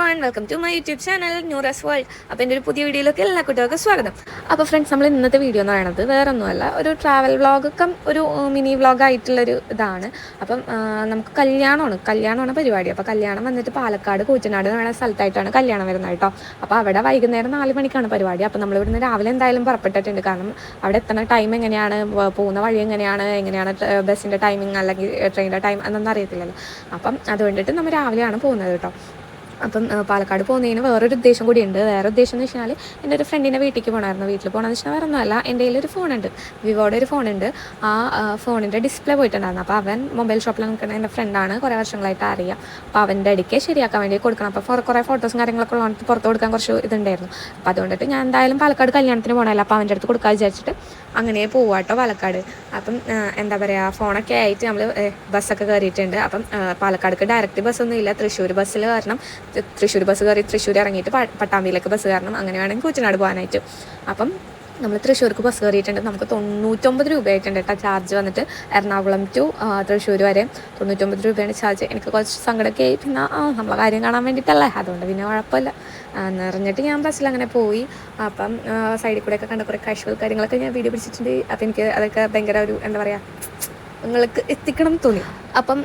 everyone, welcome to my YouTube channel Noura's World. അപ്പോൾ എൻ്റെ ഒരു പുതിയ വീഡിയോയിലേക്ക് എല്ലാ കുട്ടികൾക്കും സ്വാഗതം. അപ്പോൾ ഫ്രണ്ട്സ്, നമ്മൾ ഇന്നത്തെ വീഡിയോ എന്ന് പറയുന്നത് വേറെ ഒന്നുമല്ല, ഒരു ട്രാവൽ വ്ളോഗൊക്കെ ഒരു മിനി വ്ളോഗായിട്ടുള്ളൊരു ഇതാണ്. അപ്പം നമുക്ക് കല്യാണമാണ് പരിപാടി. അപ്പോൾ കല്യാണം വന്നിട്ട് പാലക്കാട് കൂറ്റനാട് എന്ന് പറയുന്ന സ്ഥലത്തായിട്ടാണ് കല്യാണം വരുന്നത് കേട്ടോ. അപ്പോൾ അവിടെ വൈകുന്നേരം 4 മണിക്കാണ് പരിപാടി. അപ്പോൾ നമ്മളിവിടുന്ന് രാവിലെ എന്തായാലും പുറപ്പെട്ടിട്ടുണ്ട്. കാരണം അവിടെ എത്തുന്ന ടൈം എങ്ങനെയാണ്, പോകുന്ന വഴി എങ്ങനെയാണ് ബസ്സിൻ്റെ ടൈമിങ് അല്ലെങ്കിൽ ട്രെയിനിൻ്റെ ടൈം എന്നൊന്നും അറിയത്തില്ലല്ലോ. അപ്പം അതുകൊണ്ടിട്ട് നമ്മൾ രാവിലെയാണ് പോകുന്നത് കേട്ടോ. അപ്പം പാലക്കാട് പോകുന്നതിന് വേറൊരു ഉദ്ദേശം കൂടിയുണ്ട്. വേറെ ഉദ്ദേശം എന്ന് വെച്ചാൽ എൻ്റെ ഒരു ഫ്രണ്ടിൻ്റെ വീട്ടിലേക്ക് പോകണമായിരുന്നു. വീട്ടിൽ പോകണമെന്ന് വെച്ചാൽ വേറെ ഒന്നുമല്ല, എൻ്റെ കയ്യിലൊരു ഫോണുണ്ട്, വിവോയുടെ ഒരു ഫോണുണ്ട്. ആ ഫോണിൻ്റെ ഡിസ്പ്ലേ പോയിട്ടുണ്ടായിരുന്നു. അപ്പോൾ അവൻ മൊബൈൽ ഷോപ്പിൽ നിൽക്കുന്ന എൻ്റെ ഫ്രണ്ടാണ്, കുറേ വർഷങ്ങളായിട്ട് അറിയാം. അപ്പോൾ അവൻ്റെ ഇടയ്ക്ക് ശരിയാക്കാൻ വേണ്ടി കൊടുക്കണം. അപ്പോൾ കുറേ ഫോട്ടോസും കാര്യങ്ങളൊക്കെ ഉള്ളതുകൊണ്ട് പുറത്ത് കൊടുക്കാൻ കുറച്ച് ഇതുണ്ടായിരുന്നു. അപ്പോൾ അതുകൊണ്ടിട്ട് ഞാൻ എന്തായാലും പാലക്കാട് കല്യാണത്തിന് പോകണമല്ലോ, അപ്പോൾ അവൻ്റെ അടുത്ത് കൊടുക്കാൻ വിചാരിച്ചിട്ട് അങ്ങനെ പോവാട്ടോ പാലക്കാട്. അപ്പം എന്താ പറയുക, ഫോണൊക്കെ ആയിട്ട് നമ്മൾ ബസ്സൊക്കെ കയറിയിട്ടുണ്ട്. അപ്പം പാലക്കാടേക്ക് ഡയറക്റ്റ് ബസ്സൊന്നും ഇല്ല, തൃശ്ശൂർ ബസ്സിൽ കാരണം തൃശ്ശൂർ ബസ് കയറി തൃശ്ശൂർ ഇറങ്ങിയിട്ട് പട്ടാമ്പിയിലേക്ക് ബസ് കയറണം. അങ്ങനെ വേണമെങ്കിൽ കൂറ്റനാട് പോകാനായിട്ട്. അപ്പം നമ്മൾ തൃശ്ശൂർക്ക് ബസ് കയറിയിട്ടുണ്ട്. നമുക്ക് 99 രൂപയായിട്ടുണ്ട് കേട്ടോ ചാർജ് വന്നിട്ട്. എറണാകുളം ടു തൃശ്ശൂർ വരെ 99 രൂപയാണ് ചാർജ്. എനിക്ക് കുറച്ച് സങ്കടമൊക്കെ ആയി, പിന്നെ നമ്മളെ കാര്യം കാണാൻ വേണ്ടിയിട്ടല്ലേ, അതുകൊണ്ട് പിന്നെ കുഴപ്പമില്ല എന്നറിഞ്ഞിട്ട് ഞാൻ ബസ്സിൽ അങ്ങനെ പോയി. അപ്പം സൈഡിൽ കൂടെയൊക്കെ കണ്ട കുറേ കാഷ്വൽ കാര്യങ്ങളൊക്കെ ഞാൻ വീഡിയോ പിടിച്ചിട്ടുണ്ട്. അപ്പം എനിക്ക് അതൊക്കെ ഭയങ്കര ഒരു എന്താ പറയുക, നിങ്ങൾക്ക് എത്തിക്കണം തോന്നി. അപ്പം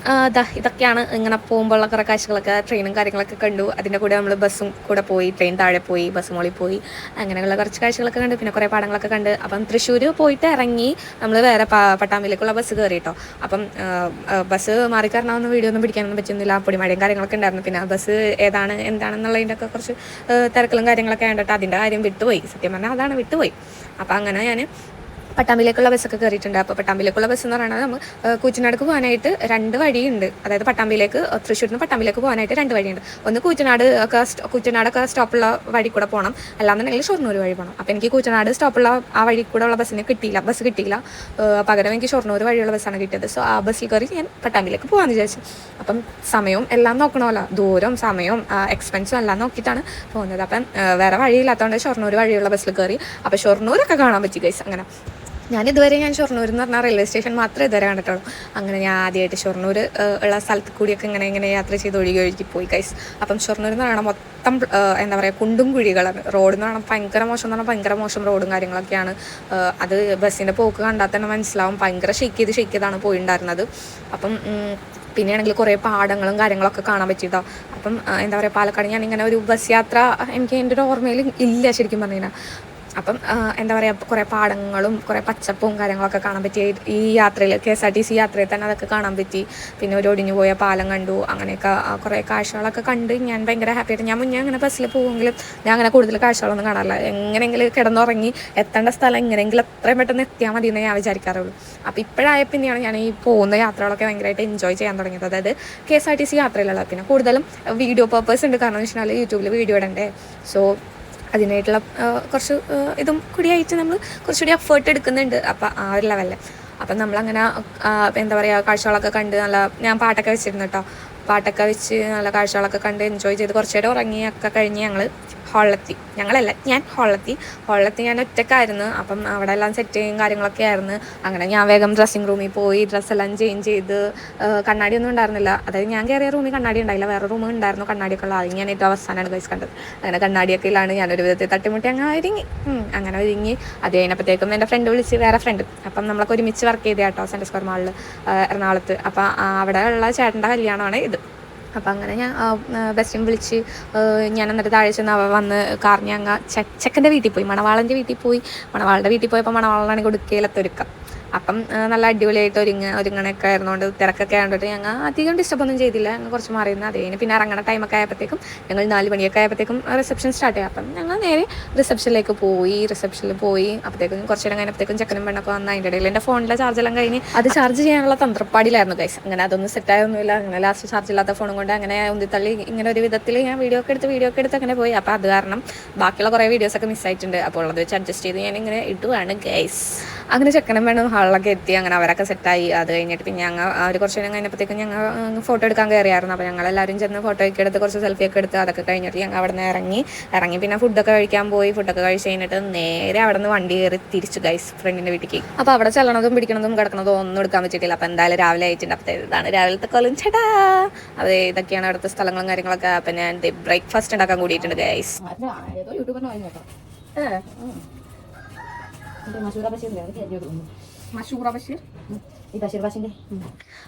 ഇതൊക്കെയാണ് ഇങ്ങനെ പോകുമ്പോഴുള്ള കുറേ കാഴ്ചകളൊക്കെ. ട്രെയിനും കാര്യങ്ങളൊക്കെ കണ്ടു. അതിൻ്റെ കൂടെ നമ്മൾ ബസ്സും കൂടെ പോയി, ട്രെയിൻ താഴെ പോയി, ബസ് മുകളിൽ പോയി, അങ്ങനെയുള്ള കുറച്ച് കാഴ്ചകളൊക്കെ കണ്ടു. പിന്നെ കുറേ പാടങ്ങളൊക്കെ കണ്ട്. അപ്പം തൃശ്ശൂർ പോയിട്ട് ഇറങ്ങി നമ്മൾ വേറെ പട്ടാമ്പിയിലേക്കുള്ള ബസ് കയറിയിട്ടോ. അപ്പം ബസ് മാറിക്കറണമെന്ന് വീഡിയോ ഒന്നും പിടിക്കാനൊന്നും പറ്റുന്നില്ല, പൊടിമഴയും കാര്യങ്ങളൊക്കെ ഉണ്ടായിരുന്നു. പിന്നെ ബസ് എന്താണെന്നുള്ളതിൻ്റെ ഒക്കെ കുറച്ച് തിരക്കലും കാര്യങ്ങളൊക്കെ കണ്ടിട്ട് അതിൻ്റെ കാര്യം വിട്ടുപോയി. സത്യം പറഞ്ഞാൽ അതാണ് വിട്ടുപോയി. അപ്പം അങ്ങനെ ഞാൻ പട്ടാമ്പിയിലേക്കുള്ള ബസ്സൊക്കെ കയറിയിട്ടുണ്ട്. അപ്പോൾ പട്ടാമ്പിയിലേക്കുള്ള ബസ് എന്ന് പറയുന്നത് നമ്മൾ കൂറ്റനാടേക്ക് പോകാനായിട്ട് 2 വഴിയുണ്ട്. അതായത് തൃശ്ശൂരിൽ നിന്ന് പട്ടാമ്പിയിലേക്ക് പോകാനായിട്ട് 2 വഴിയുണ്ട്. ഒന്ന് കൂറ്റനാടൊക്കെ സ്റ്റോപ്പുള്ള വഴി കൂടെ പോകണം, അല്ലാന്നുണ്ടെങ്കിൽ ഷൊർണൂർ വഴി പോകണം. അപ്പോൾ എനിക്ക് കൂറ്റനാട് സ്റ്റോപ്പുള്ള ആ വഴി കൂടെ ഉള്ള ബസ് കിട്ടിയില്ല. പകരം എനിക്ക് ഷൊർണൂർ വഴിയുള്ള ബസ്സാണ് കിട്ടിയത്. സോ ആ ബസ്സിൽ കയറി ഞാൻ പട്ടാമ്പിയിലേക്ക് പോകാമെന്ന് വിചാരിച്ചു. അപ്പം സമയവും എല്ലാം നോക്കണമല്ലോ, ദൂരവും സമയവും എക്സ്പെൻസും എല്ലാം നോക്കിയിട്ടാണ് പോകുന്നത്. അപ്പം വേറെ വഴിയില്ലാത്തതുകൊണ്ട് ഷൊർണൂർ വഴിയുള്ള ബസ്സിൽ കയറി. അപ്പോൾ ഷൊർണൂരൊക്കെ കാണാൻ പറ്റി ഗൈസ്. അങ്ങനെ ഞാൻ ഷൊർണൂർ എന്ന് പറഞ്ഞാൽ റെയിൽവേ സ്റ്റേഷൻ മാത്രമേ ഇതുവരെ കണ്ടിട്ടുള്ളൂ. അങ്ങനെ ഞാൻ ആദ്യമായിട്ട് ഷൊർണൂർ ഉള്ള സ്ഥലത്ത് കൂടിയൊക്കെ ഇങ്ങനെ യാത്ര ചെയ്ത് ഒഴുകി പോയി ഗൈസ്. അപ്പം ഷൊർണൂർ എന്ന് പറയുന്നത് മൊത്തം എന്താ പറയുക, കുണ്ടും കുഴികളാണ്. റോഡ് എന്ന് പറഞ്ഞാൽ ഭയങ്കര മോശം റോഡും കാര്യങ്ങളൊക്കെയാണ്. അത് ബസ്സിൻ്റെ പോക്ക് കണ്ടാൽ തന്നെ മനസ്സിലാവും. ഭയങ്കര ഷെയ്ക്ക് ചെയ്താണ് പോയിട്ടുണ്ടായിരുന്നത്. അപ്പം പിന്നെയാണെങ്കിൽ കുറേ പാടങ്ങളും കാര്യങ്ങളൊക്കെ കാണാൻ പറ്റിയിട്ടോ. അപ്പം എന്താ പറയുക, പാലക്കാട് ഞാനിങ്ങനെ ഒരു ബസ് യാത്ര എനിക്ക് എൻ്റെ ഒരു ഓർമ്മയിൽ ഇല്ല ശരിക്കും പറഞ്ഞു കഴിഞ്ഞാൽ. അപ്പം എന്താ പറയുക, കുറേ പാടങ്ങളും കുറേ പച്ചപ്പും കാര്യങ്ങളൊക്കെ കാണാൻ പറ്റി ഈ യാത്രയിൽ. KSRTC യാത്രയിൽ തന്നെ അതൊക്കെ കാണാൻ പറ്റി. പിന്നെ ഒരു ഒടിഞ്ഞു പോയ പാലം കണ്ടു. അങ്ങനെയൊക്കെ കുറേ കാഴ്ചകളൊക്കെ കണ്ട് ഞാൻ ഭയങ്കര ഹാപ്പിയായിട്ട്. ഞാൻ മുന്നേ അങ്ങനെ ബസ്സിൽ പോകുമെങ്കിലും ഞാൻ അങ്ങനെ കൂടുതൽ കാഴ്ചകളൊന്നും കാണാറില്ല. എങ്ങനെയെങ്കിലും കിടന്നുറങ്ങി എത്തേണ്ട സ്ഥലം എങ്ങനെയെങ്കിലും എത്രയും പെട്ടെന്ന് എത്തിയാൽ മതി എന്നേ ഞാൻ വിചാരിക്കാറുള്ളൂ. അപ്പോൾ ഇപ്പോഴായ പിന്നെയാണ് ഞാൻ ഈ പോകുന്ന യാത്രകളൊക്കെ ഭയങ്കരമായിട്ട് എൻജോയ് ചെയ്യാൻ തുടങ്ങിയത്. അതായത് KSRTC യാത്രയിലുള്ള. പിന്നെ കൂടുതലും വീഡിയോ പർപ്പസ് ഉണ്ട്. കാരണം എന്ന് വെച്ചാൽ യൂട്യൂബിൽ വീഡിയോ ഇടണ്ടേ. സോ അതിനായിട്ടുള്ള കുറച്ച് ഇതും കൂടിയായിട്ട് നമ്മൾ കുറച്ചുകൂടി എഫേർട്ട് എടുക്കുന്നുണ്ട്. അപ്പം ആ ഒരു ലെവലിൽ അപ്പം നമ്മളങ്ങനെ എന്താ പറയുക, കാഴ്ചകളൊക്കെ കണ്ട് ഞാൻ പാട്ടൊക്കെ വെച്ചിരുന്നു കേട്ടോ. പാട്ടൊക്കെ വെച്ച് നല്ല കാഴ്ചകളൊക്കെ കണ്ട് എൻജോയ് ചെയ്ത് കുറച്ച് നേരം ഉറങ്ങിയൊക്കെ കഴിഞ്ഞ് ഞാൻ ഹോളിലെത്തി. ഞാൻ ഒറ്റക്കായിരുന്നു. അപ്പം അവിടെ എല്ലാം സെറ്റിങ് കാര്യങ്ങളൊക്കെ ആയിരുന്നു. അങ്ങനെ ഞാൻ വേഗം ഡ്രസ്സിങ് റൂമിൽ പോയി ഡ്രസ്സെല്ലാം ചേഞ്ച് ചെയ്ത്. കണ്ണാടിയൊന്നും ഉണ്ടായിരുന്നില്ല. അതായത് ഞാൻ കയറിയ റൂമിൽ കണ്ണാടി ഉണ്ടായില്ല, വേറെ റൂം ഉണ്ടായിരുന്നു കണ്ണാടിയൊക്കെ ഉള്ള. അത് ഞാൻ ഏറ്റവും അവസാനമാണ് ഗൈസ് കണ്ടത്. അങ്ങനെ കണ്ണാടിയൊക്കെ ഇല്ലാണ് ഞാനൊരു വിധത്തിൽ തട്ടിമുട്ടി അങ്ങനെ ഒരുങ്ങി. അത് കഴിഞ്ഞപ്പോഴത്തേക്കും എൻ്റെ ഫ്രണ്ട് വിളിച്ച്, വേറെ ഫ്രണ്ട്. അപ്പം നമ്മളൊക്കെ ഒരുമിച്ച് വർക്ക് ചെയ്ത കേട്ടോ സെൻട്രൽ സ്ക്വയർ മാളിൽ എറണാകുളത്ത്. അപ്പം അവിടെ ഉള്ള ചേട്ടൻ്റെ കല്യാണമാണ് ഇത്. അപ്പം അങ്ങനെ ഞാൻ ബസ്സിനെ വിളിച്ച് ഞാൻ എന്നിട്ട് താഴെ ചെന്ന് വന്ന് കാറിന് അങ്ങ് ചെക്കൻ്റെ വീട്ടിൽ പോയി, മണവാളൻ്റെ വീട്ടിൽ പോയപ്പോൾ മണവാളനാണെങ്കിൽ കൊടുക്കയിലത്തൊരുക്കം. അപ്പം നല്ല അടിപൊളിയായിട്ട് ഒരുങ്ങണൊക്കെ ആയിരുന്നുകൊണ്ട് തിരക്കൊക്കെ ആയതുകൊണ്ട് ഞങ്ങൾ അധികം ഡിസ്റ്റർബൊന്നും ചെയ്തില്ല. ഞങ്ങൾ കുറച്ച് മാറിയിരുന്നു. അത് കഴിഞ്ഞ് പിന്നെ ഇറങ്ങണ ടൈമൊക്കെ ആയപ്പോഴത്തേക്കും ഞങ്ങൾ 4 മണിയൊക്കെ ആയപ്പോഴത്തേക്കും റിസപ്ഷൻ സ്റ്റാർട്ട് ചെയ്യും. അപ്പം ഞങ്ങൾ നേരെ റിസപ്ഷനിൽ പോയി. അപ്പോഴത്തേക്കും കുറച്ച് നേരം കഴിഞ്ഞപ്പോഴത്തേക്കും ചെക്കനും പെണ്ണൊക്കെ വന്ന്. അതിൻ്റെ ഇടയിൽ എൻ്റെ ഫോണിലെ ചാർജെല്ലാം കഴിഞ്ഞ് അത് ചാർജ് ചെയ്യാനുള്ള തന്ത്രപ്പാടിലായിരുന്നു ഗൈസ്. അങ്ങനെ അതൊന്നും സെറ്റായൊന്നുമില്ല. അങ്ങനെ ലാസ്റ്റ് ചാർജ് ഇല്ലാത്ത ഫോണും കൊണ്ട് അങ്ങനെ ഉന്തിത്തള്ളി ഇങ്ങനെ ഒരു വിധത്തിൽ ഞാൻ വീഡിയോ ഒക്കെ എടുത്ത് അങ്ങനെ പോയി. അപ്പോൾ അത് കാരണം ബാക്കിയുള്ള കുറേ വീഡിയോസൊക്കെ മിസ്സായിട്ടുണ്ട്. അപ്പോൾ ഉള്ളത് വെച്ച് അഡ്ജസ്റ്റ് ചെയ്ത് ഞാൻ ഇങ്ങനെ ഇടുവാണ് ഗൈസ്. അങ്ങനെ ചെക്കനും പെണ്ണും ഹാളിലൊക്കെ എത്തി. അങ്ങനെ അവരൊക്കെ സെറ്റായി. അത് കഴിഞ്ഞിട്ട് പിന്നെ ഞങ്ങൾ ഒരു കുറച്ച് നേരം കഴിഞ്ഞപ്പോഴത്തേക്കും ഞങ്ങൾ ഫോട്ടോ എടുക്കാൻ കയറിയായിരുന്നു. അപ്പോൾ ഞങ്ങളെല്ലാവരും ചെന്ന് ഫോട്ടോ ഒക്കെ എടുത്ത് കുറച്ച് സെൽഫിയൊക്കെ എടുത്ത് അതൊക്കെ കഴിഞ്ഞിട്ട് ഞങ്ങൾ അവിടെ നിന്ന് ഇറങ്ങി പിന്നെ ഫുഡൊക്കെ കഴിക്കാൻ പോയി. ഫുഡൊക്കെ കഴിച്ച് കഴിഞ്ഞിട്ട് നേരെ അവിടെ നിന്ന് വണ്ടി കയറി തിരിച്ചു ഗൈസ് ഫ്രണ്ടിൻ്റെ വീട്ടിലേക്ക്. അപ്പോൾ അവിടെ ചെല്ലണതും പിടിക്കണതും കിടക്കണതും ഒന്നും എടുക്കാൻ പറ്റിയിട്ടില്ല. അപ്പോൾ എന്തായാലും രാവിലെ ആയിട്ടുണ്ട്. അപ്പോൾ ഇതാണ് രാവിലത്തെ കൊല്ലം ചേട്ടാ. അതെ, ഇതൊക്കെയാണ് അവിടുത്തെ സ്ഥലങ്ങളും കാര്യങ്ങളൊക്കെ. അപ്പം ഞാൻ ബ്രേക്ക്ഫാസ്റ്റ് ഉണ്ടാക്കാൻ കൂടിയിട്ടുണ്ട് ഗൈസ്.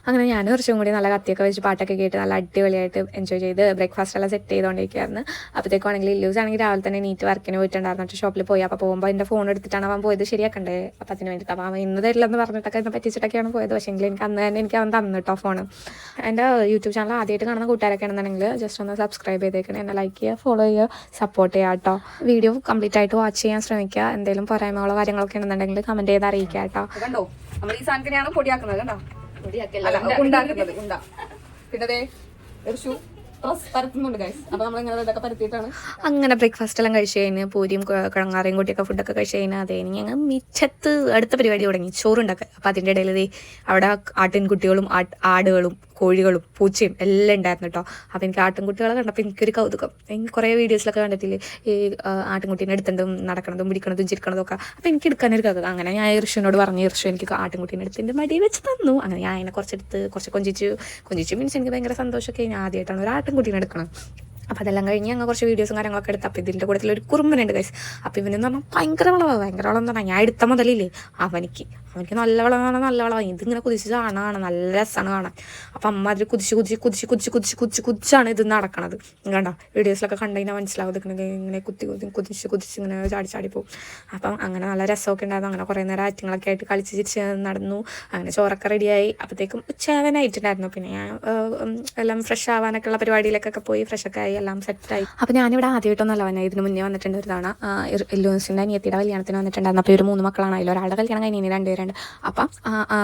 അങ്ങനെ ഞാൻ കുറച്ചും കൂടി നല്ല കത്തിയൊക്കെ വെച്ച് പാട്ടൊക്കെ കേട്ട് നല്ല അടിപൊളിയായിട്ട് എൻജോയ് ചെയ്ത് ബ്രേക്ക്ഫാസ്റ്റ് എല്ലാം സെറ്റ് ചെയ്തുകൊണ്ടിരിക്കുകയായിരുന്നു. അപ്പോഴത്തേക്കാണെങ്കിൽ ഇല്ലൂസ് ആണെങ്കിൽ രാവിലെ തന്നെ നീറ്റ് വർക്കിന് പോയിട്ടുണ്ടായിരുന്നു ഷോപ്പിൽ പോയി. അപ്പോൾ പോകുമ്പോൾ എൻ്റെ ഫോൺ എടുത്തിട്ടാണ് അവൻ പോയത് ശരിയാക്കണ്ടേ. അപ്പോൾ അതിന് വേണ്ടിയിട്ട് അപ്പോൾ അവൻ ഇന്ന് തരില്ലെന്ന് പറഞ്ഞിട്ടൊക്കെ എന്നെ പറ്റിച്ചിട്ടൊക്കെയാണ് പോയത്. പക്ഷേ എങ്കിൽ എനിക്ക് അന്ന് തന്നെ എനിക്ക് അവൻ തന്നിട്ടോ ഫോൺ. എൻ്റെ യൂട്യൂബ് ചാനൽ ആദ്യമായിട്ട് കാണുന്ന കൂട്ടുകാരൊക്കെ ആണെന്നുണ്ടെങ്കിൽ ജസ്റ്റ് ഒന്ന് സബ്സ്ക്രൈബ് ചെയ്തേക്കണം, എന്നെ ലൈക്ക് ചെയ്യുക, ഫോളോ ചെയ്യുക, സപ്പോർട്ട് ചെയ്യുക കേട്ടോ. വീഡിയോ കംപ്ലീറ്റ് ആയിട്ട് വാച്ച് ചെയ്യാൻ ശ്രമിക്കുക. എന്തെങ്കിലും പോരായ്മകളോ കാര്യങ്ങളൊക്കെ ഉണ്ടെന്നുണ്ടെങ്കിൽ കമൻറ്റ് ചെയ്ത് അറിയിക്കുക കേട്ടോ. കണ്ടോ, നമ്മൾ ഈ സാധനത്തിനെയാണ് പൊടിയാക്കുന്നത്. കണ്ടോ, ഉണ്ടാക്കുന്നത് ഉണ്ടാ. പിന്നെ അങ്ങനെ ബ്രേക്ക്ഫാസ്റ്റ് എല്ലാം കഴിച്ച് കഴിഞ്ഞ് പൂരിയും കിഴങ്ങാറയും കൂട്ടിയൊക്കെ ഫുഡൊക്കെ കഴിച്ച് കഴിഞ്ഞാൽ അതേ ഞങ്ങൾ മിച്ചത്ത് അടുത്ത പരിപാടി തുടങ്ങി, ചോറുണ്ടാക്കുക. അപ്പോൾ അതിൻ്റെ ഇടയിൽ അവിടെ ആട്ടിൻകുട്ടികളും ആടുകളും കോഴികളും പൂച്ചയും എല്ലാം ഉണ്ടായിരുന്നു കേട്ടോ. അപ്പോൾ എനിക്ക് ആട്ടിൻകുട്ടികളെ കണ്ടപ്പോൾ എനിക്കൊരു കൗതുകം. എനിക്ക് കുറേ വീഡിയോസിലൊക്കെ കണ്ടിട്ടില്ലേ ഈ ആട്ടിൻകുട്ടീനെ എടുത്തിട്ടും നടക്കണതും പിടിക്കണതും ചിരിക്കണതും ഒക്കെ. അപ്പോൾ എനിക്ക് എടുക്കാനൊരു കൗതുകം. അങ്ങനെ ഞാൻ ഋഷുവിനോട് പറഞ്ഞു, ഋഷു എനിക്ക് ആട്ടിൻകുട്ടീനെ എടുത്തിൻ്റെ മടി വെച്ച് തന്നു. അങ്ങനെ ഞാൻ അതിനെ കുറച്ച് കൊഞ്ചിച്ചു മീൻസ് എനിക്ക് ഭയങ്കര സന്തോഷമൊക്കെ. ഞാൻ ആദ്യമായിട്ടാണ് ഒരു ആട്ടിൻകുട്ടീനെ എടുക്കണം. അപ്പോൾ അതെല്ലാം കഴിഞ്ഞ് ഞങ്ങൾ കുറച്ച് വീഡിയോസും കാര്യങ്ങളൊക്കെ എടുത്ത്. അപ്പോൾ ഇതിൻ്റെ കൂട്ടത്തിൽ ഒരു കുറുമ്പനുണ്ട് ഗൈസ്. അപ്പോൾ ഇവനെന്ന് പറഞ്ഞാൽ ഭയങ്കര വളവാണ്. എന്ന് പറഞ്ഞാൽ ഞാൻ എടുത്ത മുതലില്ലേ അവനിക്ക് നല്ല വളമാണ്, നല്ല വളമാണ്. ഇതിങ്ങനെ കുതിച്ച് കാണാണ്, നല്ല രസമാണ് കാണാൻ. അപ്പം അമ്മ അതിൽ കുതിച്ചാണ് ഇത് നടക്കണത്. കണ്ടോ വീഡിയോസിലൊക്കെ കണ്ടു കഴിഞ്ഞാൽ മനസ്സിലാവും. ഇങ്ങനെ കുതിച്ച് ഇങ്ങനെ ചാടി പോകും. അപ്പം അങ്ങനെ നല്ല രസമൊക്കെ ഉണ്ടായിരുന്നു. അങ്ങനെ കുറേ നേരം ആറ്റിങ്ങളൊക്കെ ആയിട്ട് കളിച്ച് ചിരിച്ച് നടന്നു. അങ്ങനെ ചോറൊക്കെ റെഡിയായി. അപ്പോഴത്തേക്കും ഉച്ചയാവാനായിട്ടുണ്ടായിരുന്നു. പിന്നെ ഞാൻ എല്ലാം ഫ്രഷ് ആവാനൊക്കെ ഉള്ള പരിപാടിയിലേക്കൊക്കെ പോയി ഫ്രഷൊക്കെ ആയി എല്ലാം സെറ്റായി. അപ്പോൾ ഞാനിവിടെ ആദ്യമായിട്ടൊന്നല്ല വന്നത്. ഇതിന് മുന്നേ വന്നിട്ടുണ്ട് ഒരു തവണ. ലൂസിൻ്റെ അനിയത്തിയുടെ കല്യാണത്തിന് വന്നിട്ടുണ്ടായിരുന്നു. അപ്പോൾ ഒരു 3 മക്കളാണ്. അതിൽ ഒരാളുടെ കല്യാണം കഴിഞ്ഞ് 2 പേരുണ്ട്. അപ്പം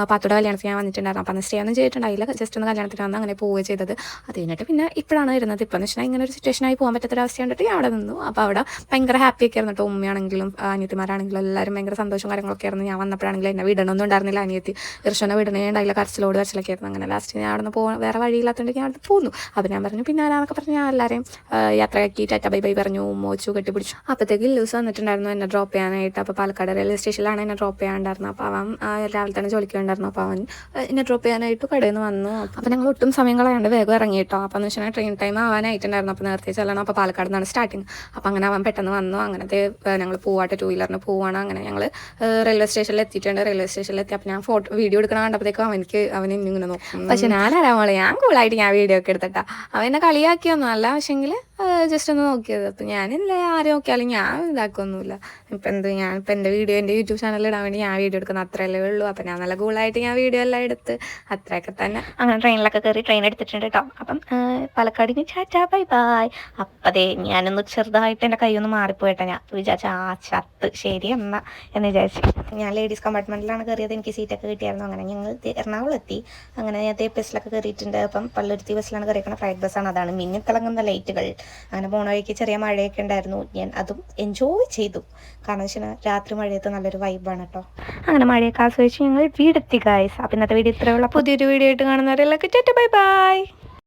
പാത്തുടെ കല്യാണത്തിന് ഞാൻ വന്നിട്ടുണ്ടായിരുന്നു. അപ്പം അന്ന് സ്റ്റേ ഒന്നും ചെയ്തിട്ടുണ്ടായില്ല, ജസ്റ്റ് ഒന്ന് കല്യാണത്തിന് വന്ന് അങ്ങനെ പോവുകയും ചെയ്തത്. അത് കഴിഞ്ഞിട്ട് പിന്നെ ഇപ്പോഴാണ് വരുന്നത്. ഇപ്പോൾ എന്ന് വെച്ചാൽ ഇങ്ങനെ ഒരു സിറ്റുവേഷനായി പോകാൻ പറ്റാത്തൊരവസ്ഥ കണ്ടിട്ട് ഞാൻ അവിടെ നിന്നു. അപ്പോൾ അവിടെ ഭയങ്കര ഹാപ്പിയൊക്കെ ആയിരുന്നു കേട്ടോ. ഉമ്മയാണെങ്കിലും അനിയത്തിമാരാണെങ്കിലും എല്ലാവരും ഭയങ്കര സന്തോഷം കാര്യങ്ങളൊക്കെ ആയിരുന്നു. ഞാൻ വന്നപ്പോഴാണെങ്കിലും എന്നെ വിടണമൊന്നും ഉണ്ടായിരുന്നില്ല. അനിയത്തി ഇർഷനെ വിടണേ ഉണ്ടായില്ല, കരച്ചിലൊക്കെ ആയിരുന്നു. അങ്ങനെ ലാസ്റ്റ് ഞാൻ അവിടെ നിന്ന് വേറെ വഴിയില്ലാത്തതുകൊണ്ട് ഞാൻ അവിടെ പോന്നു. അപ്പോൾ ഞാൻ പറഞ്ഞു പിന്നെ ആരാന്നൊക്കെ പറഞ്ഞ് ഞാൻ എല്ലാവരെയും യാത്രയാക്കി ടാറ്റ ബൈ ബൈ പറഞ്ഞു, മോച്ചു കെട്ടിപ്പിടിച്ചു. അപ്പോഴത്തേക്ക് ലൂസ് വന്നിട്ടുണ്ടായിരുന്നു എന്നെ ഡ്രോപ്പ് ചെയ്യാനായിട്ട്. അപ്പോൾ പാലക്കാട് റെയിൽവേ സ്റ്റേഷനിലാണ് എന്നെ ഡ്രോപ്പ് ചെയ്യാനുണ്ടായിരുന്നത്. അപ്പോൾ അവൻ രാവിലെ തന്നെ ജോലിക്ക് ഉണ്ടായിരുന്നു. അപ്പോൾ അവൻ എന്നെ ഡ്രോപ്പ് ചെയ്യാനായിട്ട് കടയിൽ നിന്ന് വന്നു. അപ്പോൾ ഞങ്ങൾ ഒട്ടും സമയം കളയാണ്ട് വേഗം ഇറങ്ങി കേട്ടോ. അപ്പോൾ എന്ന് വെച്ചാൽ ട്രെയിൻ ടൈം ആവാനായിട്ടുണ്ടായിരുന്നു. അപ്പോൾ നേരത്തെ ചെല്ലണം. അപ്പോൾ പാലക്കാട് നിന്നാണ് സ്റ്റാർട്ടിങ്. അപ്പോൾ അങ്ങനെ അവൻ പെട്ടെന്ന് വന്നു. അങ്ങനത്തെ ഞങ്ങൾ പോവാട്ടെ 2 വീലറിന് പോവാണ്. അങ്ങനെ ഞങ്ങൾ റെയിൽവേ സ്റ്റേഷനിൽ എത്തിയിട്ടുണ്ട്. റെയിൽവേ സ്റ്റേഷനിൽ എത്തി. അപ്പോൾ ഞാൻ വീഡിയോ എടുക്കണം കണ്ടപ്പോഴത്തേക്കും അവൻ ഇങ്ങനെ നോക്കും. പക്ഷെ ഞാനാരാമോളെ ഞാൻ കൂളായിട്ട് ഞാൻ വീഡിയോ ഒക്കെ എടുത്തിട്ടാ. അവൻ എന്നെ കളിയാക്കിയൊന്നും അല്ല, പക്ഷെങ്കിൽ ജസ്റ്റ് ഒന്ന് നോക്കിയത്. അപ്പം ഞാനില്ല ആരും നോക്കിയാലും ഞാൻ ഇതാക്കൊന്നുമില്ല. ഞാനിപ്പോൾ എൻ്റെ വീഡിയോ എൻ്റെ യൂട്യൂബ് ചാനലിൽ ഇടാൻ വേണ്ടി ഞാൻ വീഡിയോ എടുക്കുന്ന അത്രയല്ലേ ഉള്ളൂ. അപ്പം ഞാൻ നല്ല കൂളായിട്ട് ഞാൻ വീഡിയോ എല്ലാം എടുത്ത് അത്രയൊക്കെ തന്നെ. അങ്ങനെ ട്രെയിനിലൊക്കെ കയറി ട്രെയിൻ എടുത്തിട്ടുണ്ട് കേട്ടോ. അപ്പം പാലക്കാടിന് ചാറ്റാ ബൈ ബൈ. അപ്പതേ ഞാനൊന്ന് ചെറുതായിട്ട് എൻ്റെ കൈയൊന്ന് മാറിപ്പോയിട്ടെ. ഞാൻ വിചാരിച്ച ചത്ത് ശരി എന്ന് വിചാരിച്ചു. ഞാൻ ലേഡീസ് കമ്പാർട്ട്മെൻറ്റിലാണ് കയറിയത്. എനിക്ക് സീറ്റൊക്കെ കിട്ടിയായിരുന്നു. അങ്ങനെ ഞങ്ങൾ എറണാകുളം എത്തി. അങ്ങനെ നേരത്തെ ബസ്സിലൊക്കെ കയറിയിട്ടുണ്ട്. അപ്പം പള്ളുരുത്തി ബസ്സിലാണ് കയറിയിരിക്കുന്നത്. പ്രൈവറ്റ് ബസ്സാണ്. അതാണ് മിന്നിത്തിളങ്ങുന്ന ലൈറ്റുകൾ. അങ്ങനെ പോണ വഴിക്ക് ചെറിയ മഴയൊക്കെ ഉണ്ടായിരുന്നു. ഞാൻ അതും എൻജോയ് ചെയ്തു. കാരണം വെച്ചാൽ രാത്രി മഴയത്ത് നല്ലൊരു വൈബാണ് കേട്ടോ. അങ്ങനെ മഴയൊക്കെ ആസ്വദിച്ച് ഞങ്ങൾ വീടെത്തി ഗൈസ്. അപ്പം ഇന്നത്തെ വീഡിയോ ഇത്രയുള്ള പുതിയൊരു വീഡിയോ ആയിട്ട് കാണുന്നവരെല്ലാം ടാറ്റാ ബൈ ബൈ.